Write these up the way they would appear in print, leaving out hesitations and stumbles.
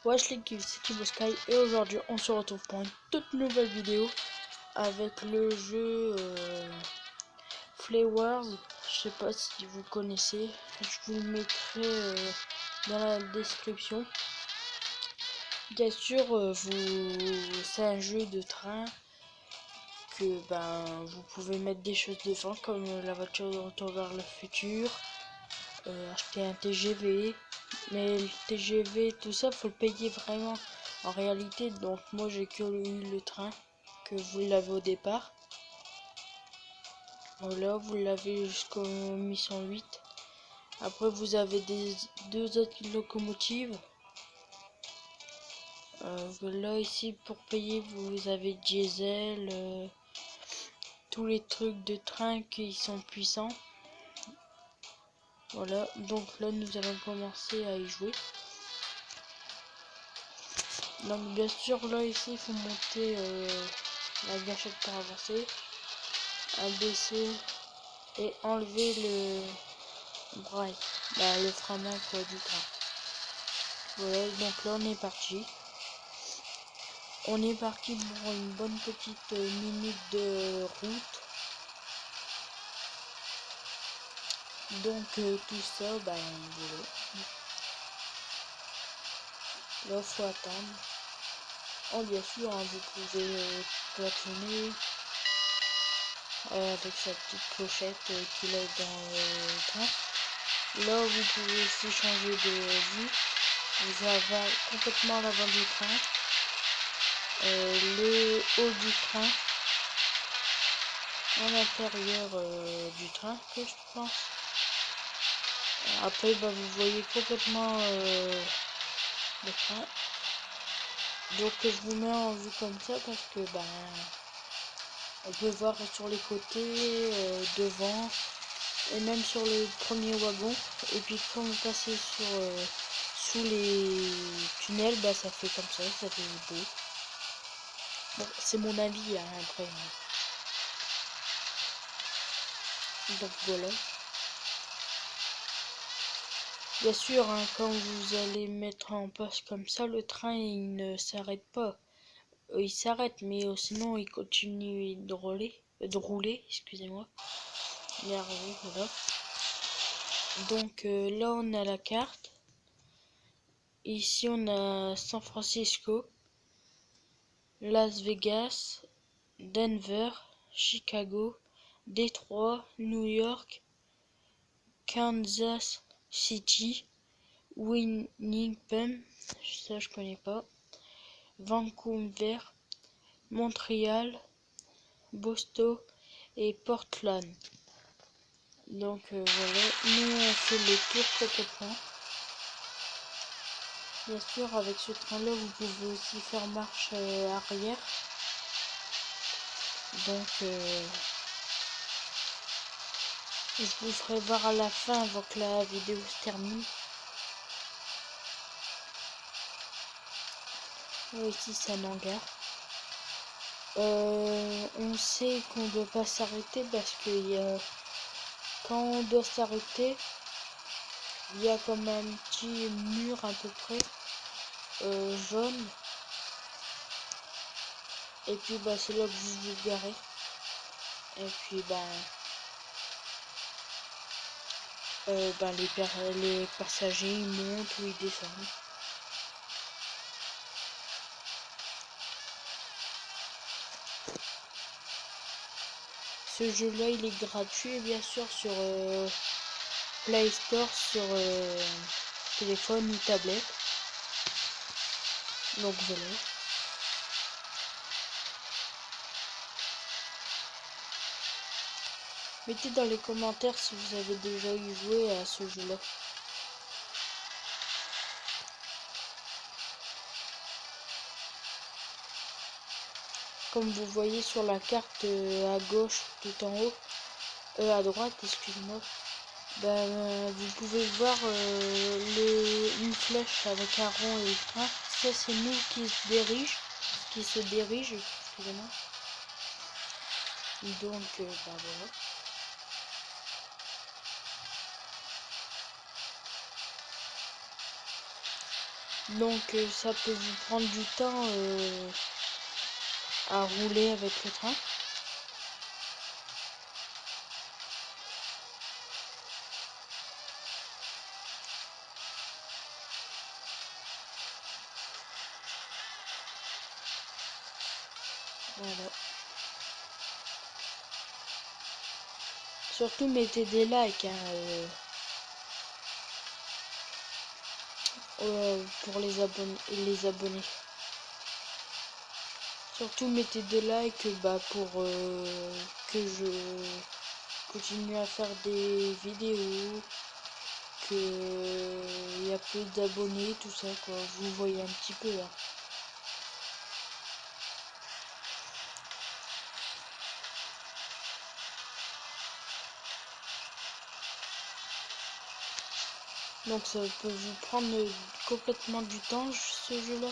Wesh l'équipe, c'est Kibosky et aujourd'hui on se retrouve pour une toute nouvelle vidéo avec le jeu Flowers. Je sais pas si vous connaissez, je vous le mettrai dans la description. Bien sûr, c'est un jeu de train que vous pouvez mettre des choses devant comme la voiture de retour vers le futur, acheter un TGV. Mais le TGV, tout ça, faut le payer vraiment en réalité. Donc moi j'ai que eu le train, que vous l'avez au départ. Voilà, vous l'avez jusqu'au mission 8. Après vous avez deux autres locomotives. Là ici pour payer vous avez diesel, tous les trucs de train qui sont puissants. Voilà, donc là nous allons commencer à y jouer. Donc bien sûr là ici il faut monter la gâchette pour avancer, abaisser et enlever le braille, le frein main quoi, du train. Voilà, donc là on est parti. On est parti pour une bonne petite minute de route. Donc tout ça, voilà. Là faut attendre. Oh bien sûr, hein, vous pouvez klaxonner avec sa petite clochette qu'il a dans le train. Là vous pouvez aussi changer de vue. Vous avez complètement l'avant du train, le haut du train, à l'intérieur du train que je pense. Après vous voyez complètement le train. Donc je vous mets en vue comme ça parce que on peut voir sur les côtés, devant et même sur le premier wagon. Et puis quand vous passez sous les tunnels, ça fait comme ça fait beau. Bon, c'est mon avis hein, après. Donc voilà. Bien sûr, hein, quand vous allez mettre en place comme ça, le train il ne s'arrête pas. Il s'arrête, mais sinon il continue de rouler, excusez-moi. Merde, voilà. Donc là on a la carte. Ici on a San Francisco, Las Vegas, Denver, Chicago, Détroit, New York, Kansas City, Winnipeg, ça je connais pas, Vancouver, Montréal, Boston et Portland. Donc voilà, nous on fait le tour complètement. Bien sûr, avec ce train là vous pouvez aussi faire marche arrière. Donc je vous ferai voir à la fin avant que la vidéo se termine. Ici c'est un hangar. On sait qu'on ne doit pas s'arrêter parce que quand on doit s'arrêter, il y a comme un petit mur à peu près jaune. Et puis c'est là que vous vous garez. Et puis les passagers ils montent ou ils descendent. Ce jeu là il est gratuit bien sûr sur Play Store, sur téléphone ou tablette. Donc voilà. Mettez dans les commentaires si vous avez déjà eu joué à ce jeu là. Comme vous voyez sur la carte à gauche tout en haut, à droite excusez-moi, vous pouvez voir une flèche avec un rond et le train. Ça c'est nous qui se dirige, excusez-moi. Donc voilà. Donc ça peut vous prendre du temps à rouler avec le train. Voilà. Surtout mettez des likes hein, pour les abonnés. Surtout mettez des likes pour que je continue à faire des vidéos, que il y a plus d'abonnés, tout ça quoi. Vous voyez un petit peu là. Donc ça peut vous prendre complètement du temps ce jeu-là.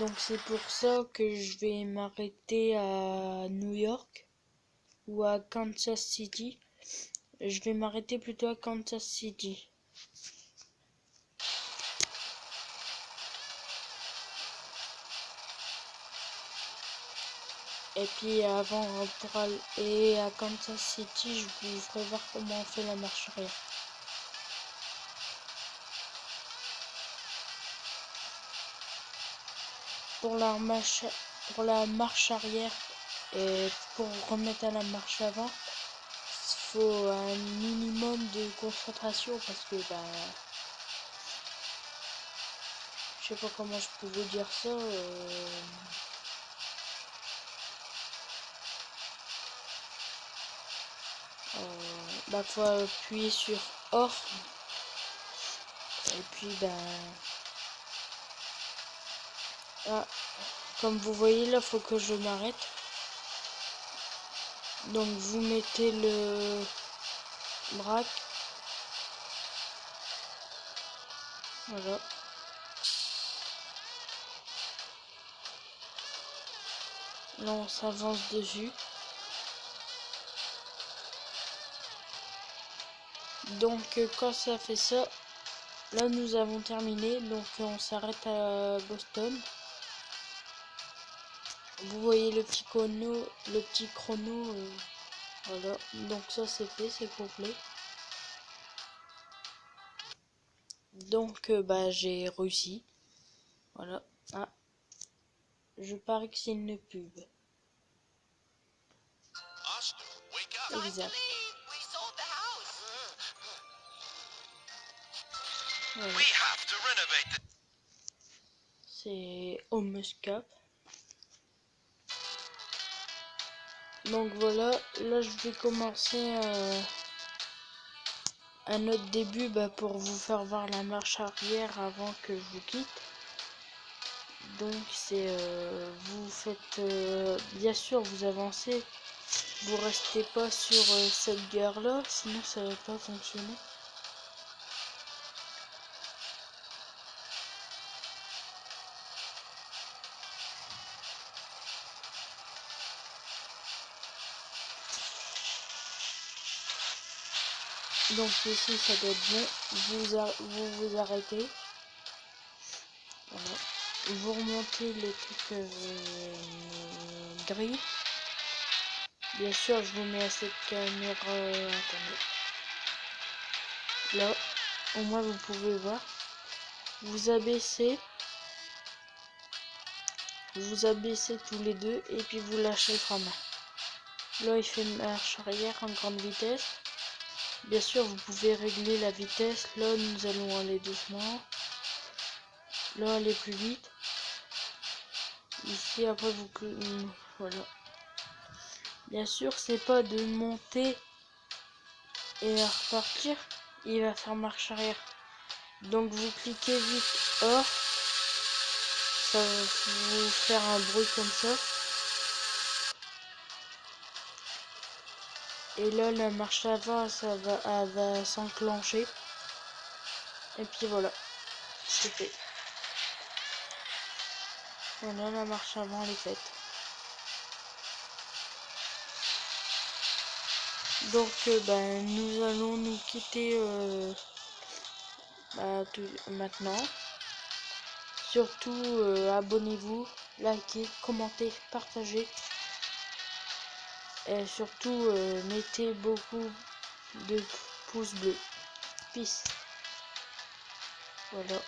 Donc c'est pour ça que je vais m'arrêter à New York ou à Kansas City. Je vais m'arrêter plutôt à Kansas City. Et puis avant pour aller à Kansas City, je vous ferai voir comment on fait la marche arrière. Pour la marche arrière et pour remettre à la marche avant, il faut un minimum de concentration parce que je sais pas comment je peux vous dire ça. Faut appuyer sur off et puis comme vous voyez là, faut que je m'arrête. Donc vous mettez le braque. Voilà. Là on s'avance dessus. Donc quand ça fait ça, là nous avons terminé. Donc on s'arrête à Boston. Vous voyez le petit chrono. Voilà. Donc ça c'est fait, c'est complet. Donc j'ai réussi. Voilà. Ah. Je parie que c'est une pub. Exact. Voilà. C'est Homescap. Donc voilà, là je vais commencer un autre début pour vous faire voir la marche arrière avant que je vous quitte. Donc c'est vous faites bien sûr vous avancez, vous restez pas sur cette gare là, sinon ça va pas fonctionner. Donc ici ça doit être bon, vous arrêtez, voilà. Vous remontez les trucs gris. Bien sûr je vous mets à cette caméra, attendez. Là, au moins vous pouvez voir. Vous abaissez tous les deux et puis vous lâchez le frein. Là il fait marche arrière en grande vitesse. Bien sûr vous pouvez régler la vitesse. Là nous allons aller doucement. Là aller plus vite. Ici après vous voilà. Bien sûr c'est pas de monter et à repartir. Il va faire marche arrière. Donc vous cliquez vite hors. Ça va vous faire un bruit comme ça. Et là la marche avant elle va s'enclencher. Et puis voilà, c'est fait. Voilà, la marche avant elle est faite. Donc nous allons nous quitter maintenant. Surtout, abonnez-vous, likez, commentez, partagez. Et surtout, mettez beaucoup de pouces bleus. Peace. Voilà.